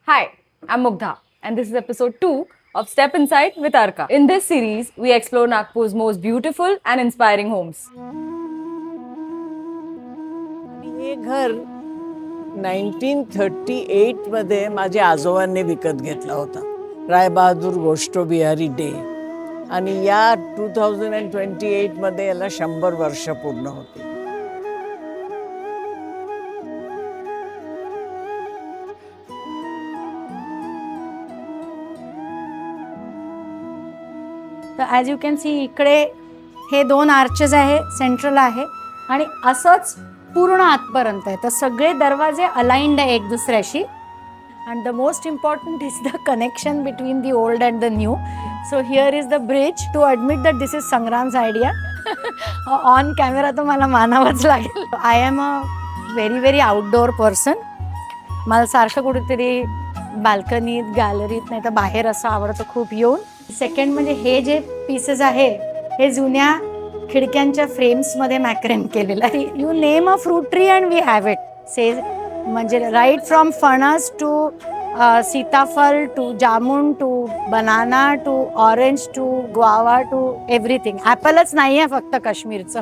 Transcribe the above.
Hi, I'm Mugdha, and this is episode 2 of Step Inside with Arka. In this series, we explore Nagpur's most beautiful and inspiring homes. हे घर 1938 मध्ये माझ्या आजोबांनी विकत घेतला होता. रायबहादूर गोष्टो बिहारी डे. आणि या 2028 मध्ये याला 100 वर्ष पूर्ण होती. तर ॲज यू कॅन सी इकडे हे 2 आर्चेस आहे, सेंट्रल आहे आणि असंच पूर्ण आतपर्यंत आहे. तर सगळे दरवाजे अलाइंड आहे एक दुसऱ्याशी. And the most important is the connection between the old and the new. So here is the bridge. To admit that this is Sangram's idea. On camera तर मला मानावंच लागेल. I am a very outdoor person. मला सारखं कुठेतरी बाल्कनीत, गॅलरीत नाही तर बाहेर असं आवडतं खूप येऊन. सेकंड म्हणजे हे जे पीसेस आहे हे जुन्या खिडक्यांच्या फ्रेम्समध्ये मॅक्रेम केलेलं आहे. You name a fruit tree and we have it. Say म्हणजे right from phanas to sitaphal to jamun to banana to orange to guava to everything. ॲपलच नाही आहे फक्त काश्मीरचं.